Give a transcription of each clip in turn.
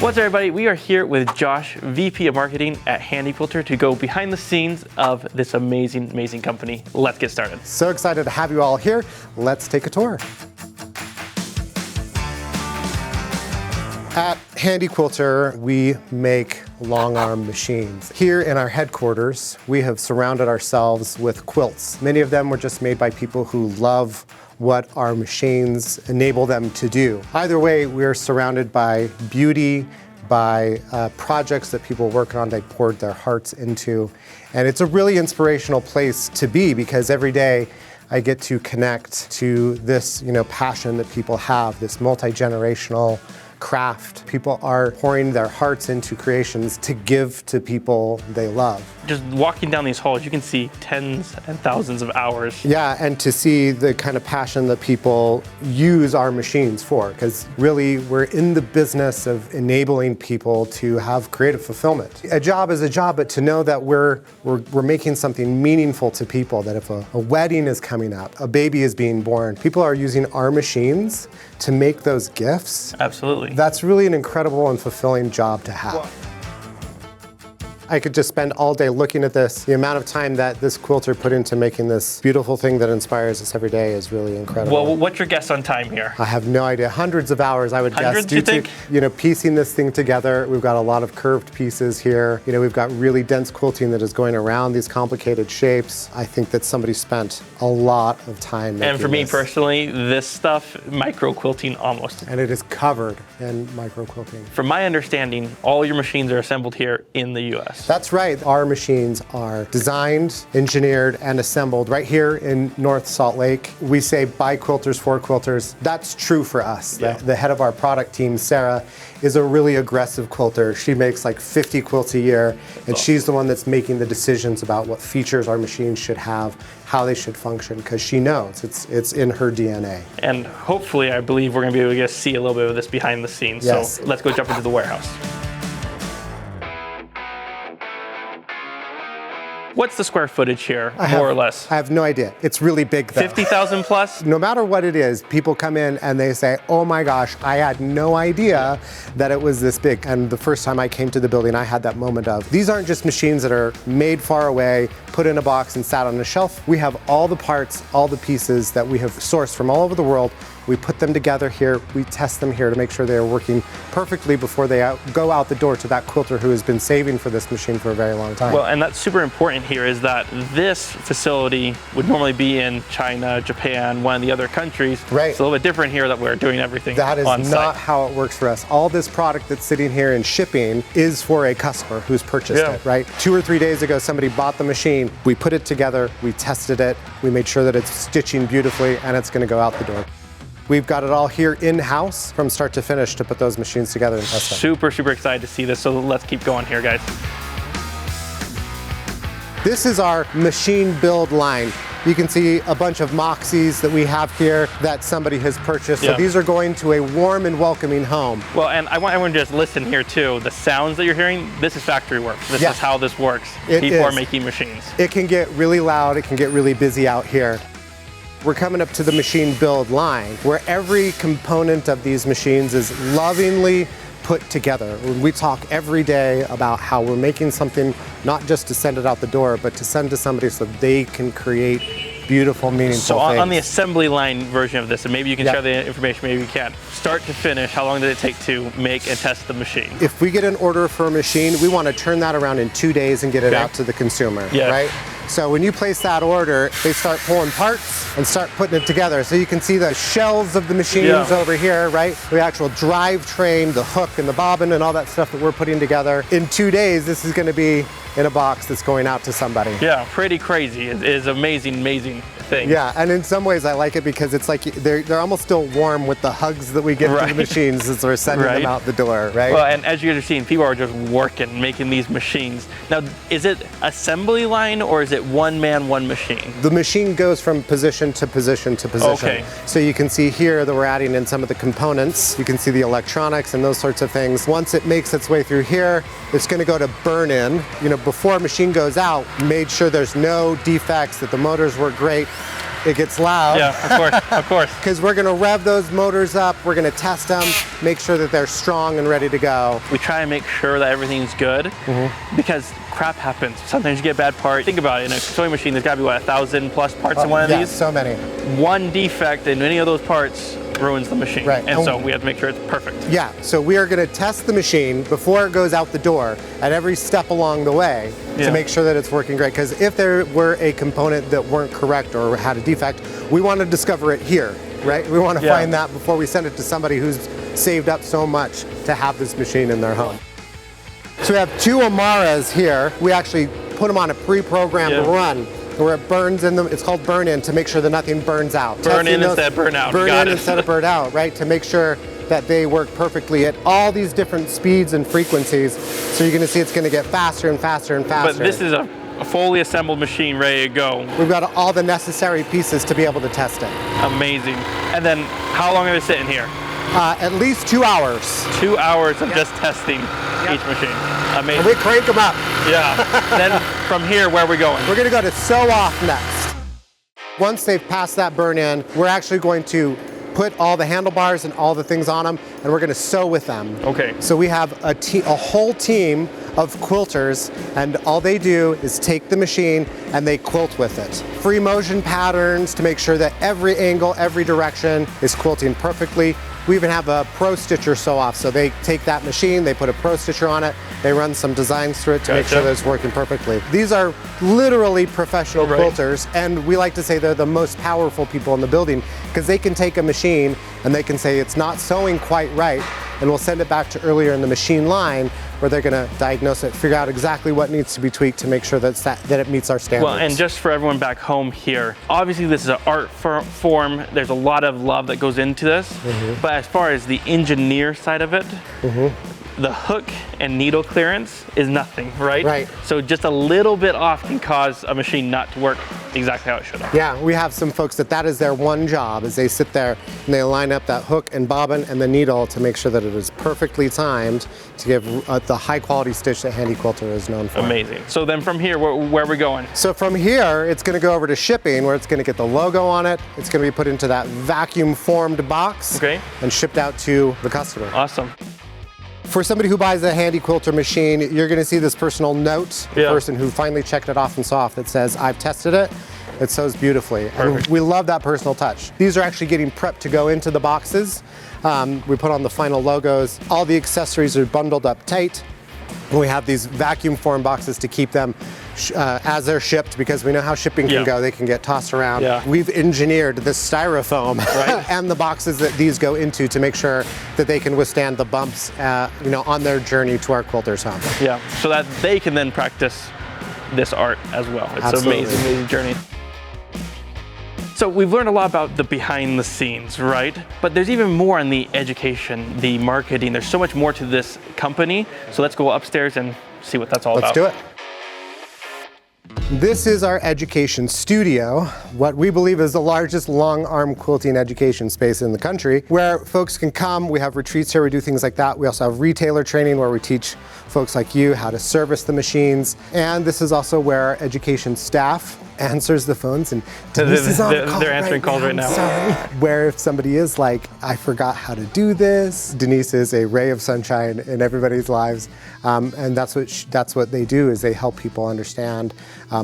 What's up, everybody? We are here with Josh, VP of Marketing at Handi Quilter, to go behind the scenes of this amazing, amazing company. Let's get started. So excited to have you all here. Let's take a tour. At Handi Quilter, we make long arm machines. Here in our headquarters, we have surrounded ourselves with quilts. Many of them were just made by people who love what our machines enable them to do. Either way, we're surrounded by beauty, by projects that people work on, they poured their hearts into. And it's a really inspirational place to be because every day I get to connect to this, passion that people have, this multi-generational craft. People are pouring their hearts into creations to give to people they love. Just walking down these halls, you can see tens and thousands of hours. Yeah, and to see the kind of passion that people use our machines for, because really we're in the business of enabling people to have creative fulfillment. A job is a job, but to know that we're making something meaningful to people, that if a wedding is coming up, a baby is being born, people are using our machines to make those gifts. Absolutely. That's really an incredible and fulfilling job to have. I could just spend all day looking at this. The amount of time that this quilter put into making this beautiful thing that inspires us every day is really incredible. Well, what's your guess on time here? I have no idea. Hundreds of hours, I would Hundreds, guess. Due to piecing this thing together. We've got a lot of curved pieces here. We've got really dense quilting that is going around these complicated shapes. I think that somebody spent a lot of time making And for me this. personally, this stuff, micro quilting almost. And it is covered in micro quilting. From my understanding, all your machines are assembled here in the US. That's right. Our machines are designed, engineered, and assembled right here in North Salt Lake. We say by quilters, for quilters. That's true for us. Yeah. The head of our product team, Sarah, is a really aggressive quilter. She makes like 50 quilts a year, and she's the one that's making the decisions about what features our machines should have, how they should function, because she knows it's in her DNA. And hopefully, I believe we're going to be able to get to see a little bit of this behind the scenes. Yes. So let's go jump into the warehouse. What's the square footage here, more or less? I have no idea. It's really big though. 50,000 plus? No matter what it is, people come in and they say, oh my gosh, I had no idea that it was this big. And the first time I came to the building, I had that moment of, these aren't just machines that are made far away, put in a box and sat on a shelf. We have all the parts, all the pieces that we have sourced from all over the world. We put them together here, we test them here to make sure they are working perfectly before they go out the door to that quilter who has been saving for this machine for a very long time. Well, and that's super important here is that this facility would normally be in China, Japan, one of the other countries. Right. It's a little bit different here that we're doing everything That is on not site. how it works for us. All this product that's sitting here and shipping is for a customer who's purchased it, right? 2 or 3 days ago, somebody bought the machine, we put it together, we tested it, we made sure that it's stitching beautifully, and it's gonna go out the door. We've got it all here in-house from start to finish to put those machines together and test them. Super, super excited to see this, so let's keep going here, guys. This is our machine build line. You can see a bunch of Moxies that we have here that somebody has purchased. So these are going to a warm and welcoming home. Well, and I want everyone to just listen here too. The sounds that you're hearing, this is factory work. This is how this works. People are making machines. It can get really loud, it can get really busy out here. We're coming up to the machine build line, where every component of these machines is lovingly put together. We talk every day about how we're making something not just to send it out the door, but to send to somebody so they can create beautiful, meaningful things. So on the assembly line version of this, and maybe you can share the information, maybe you can't. Start to finish, how long did it take to make and test the machine? If we get an order for a machine, we want to turn that around in 2 days and get it out to the consumer, right? So when you place that order, they start pulling parts and start putting it together. So you can see the shells of the machines over here, right? The actual drivetrain, the hook and the bobbin and all that stuff that we're putting together. In 2 days, this is going to be in a box that's going out to somebody. Yeah, pretty crazy. It is amazing, amazing thing. Yeah, and in some ways I like it because it's like they're almost still warm with the hugs that we get from the machines as we're sending them out the door, right? Well, and as you guys are seeing, people are just working, making these machines. Now, is it assembly line or is it one man, one machine? The machine goes from position to position to position. Okay. So you can see here that we're adding in some of the components. You can see the electronics and those sorts of things. Once it makes its way through here, it's going to go to burn in. Before a machine goes out, made sure there's no defects, that the motors work great. it gets loud. Yeah, of course. Because we're gonna rev those motors up, we're gonna test them, make sure that they're strong and ready to go. We try and make sure that everything's good because crap happens. Sometimes you get bad parts. Think about it, in a sewing machine, there's gotta be, what, 1,000 plus parts in one of these? So many. One defect in any of those parts ruins the machine. Right. And so we have to make sure it's perfect. Yeah, so we are gonna test the machine before it goes out the door at every step along the way to make sure that it's working great. Because if there were a component that weren't correct or had a defect, we want to discover it here, right? We want to find that before we send it to somebody who's saved up so much to have this machine in their home. So we have 2 Amaras here. We actually put them on a pre-programmed run where it burns in them. It's called burn in to make sure that nothing burns out. Burn in instead of burn out. Burn in instead of burn out, right? To make sure that they work perfectly at all these different speeds and frequencies. So you're gonna see it's gonna get faster and faster and faster. But this is a fully assembled machine ready to go. We've got all the necessary pieces to be able to test it. Amazing. And then how long are they sitting here? At least 2 hours. 2 hours of just testing each machine. Amazing. And we crank them up. Yeah. Then from here, where are we going? We're gonna go to sew off next. Once they've passed that burn in, we're actually going to put all the handlebars and all the things on them, and we're gonna sew with them. Okay. So we have a whole team of quilters, and all they do is take the machine and they quilt with it. Free motion patterns to make sure that every angle, every direction is quilting perfectly. We even have a pro stitcher sew off. So they take that machine, they put a pro stitcher on it, they run some designs through it to make sure that it's working perfectly. These are literally professional quilters, and we like to say they're the most powerful people in the building because they can take a machine and they can say it's not sewing quite right, and we'll send it back to earlier in the machine line where they're gonna diagnose it, figure out exactly what needs to be tweaked to make sure that it meets our standards. Well, and just for everyone back home here, obviously this is an art form. There's a lot of love that goes into this. But as far as the engineer side of it, the hook and needle clearance is nothing, right? Right. So just a little bit off can cause a machine not to work exactly how it should have. Yeah, we have some folks that is their one job, is they sit there and they line up that hook and bobbin and the needle to make sure that it is perfectly timed to give the high quality stitch that Handi Quilter is known for. Amazing. So then from here, where are we going? So from here, it's gonna go over to shipping where it's gonna get the logo on it. It's gonna be put into that vacuum formed box and shipped out to the customer. Awesome. For somebody who buys a Handi Quilter machine, you're gonna see this personal note, the person who finally checked it off and saw that says, I've tested it, it sews beautifully. And we love that personal touch. These are actually getting prepped to go into the boxes. We put on the final logos. All the accessories are bundled up tight. And we have these vacuum form boxes to keep them as they're shipped, because we know how shipping can go. They can get tossed around. We've engineered the styrofoam and the boxes that these go into to make sure that they can withstand the bumps on their journey to our quilter's home. Yeah, so that they can then practice this art as well. It's an amazing, amazing journey. So we've learned a lot about the behind the scenes, right? But there's even more in the education, the marketing. There's so much more to this company. So let's go upstairs and see what that's all about. Let's do it. This is our education studio, what we believe is the largest long arm quilting education space in the country, where folks can come. We have retreats here, we do things like that. We also have retailer training where we teach folks like you how to service the machines. And this is also where our education staff answers the phones, and Denise is on call they're answering calls right now. Sorry. Where if somebody is like, I forgot how to do this, Denise is a ray of sunshine in everybody's lives, and that's what they do, is they help people understand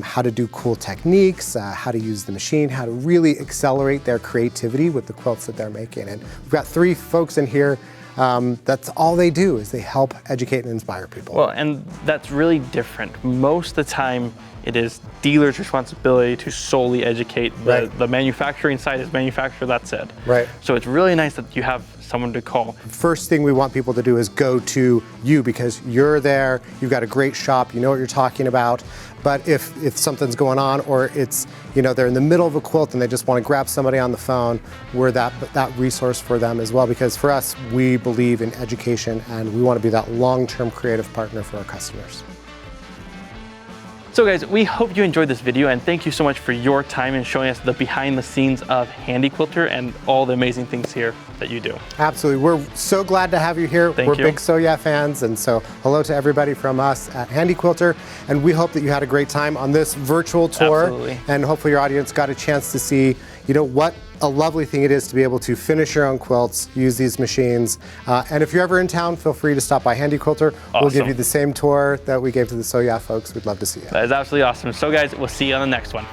how to do cool techniques, how to use the machine, how to really accelerate their creativity with the quilts that they're making. And we've got 3 folks in here. That's all they do, is they help educate and inspire people. Well, and that's really different. Most of the time, it is dealers' responsibility to solely educate. The manufacturing side is manufacturer, that's it. Right. So it's really nice that you have someone to call. First thing we want people to do is go to you, because you're there, you've got a great shop, you know what you're talking about. But if something's going on, or it's, they're in the middle of a quilt and they just want to grab somebody on the phone, we're that resource for them as well. Because for us, we believe in education and we want to be that long-term creative partner for our customers. So guys, we hope you enjoyed this video, and thank you so much for your time and showing us the behind the scenes of Handi Quilter and all the amazing things here that you do. Absolutely. We're so glad to have you here. We're big Sew Yeah fans, and so hello to everybody from us at Handi Quilter, and we hope that you had a great time on this virtual tour. Absolutely. And hopefully your audience got a chance to see, what a lovely thing it is to be able to finish your own quilts, use these machines. And if you're ever in town, feel free to stop by Handi Quilter. Awesome. We'll give you the same tour that we gave to the Sew Yeah folks. We'd love to see you. That is absolutely awesome. So guys, we'll see you on the next one.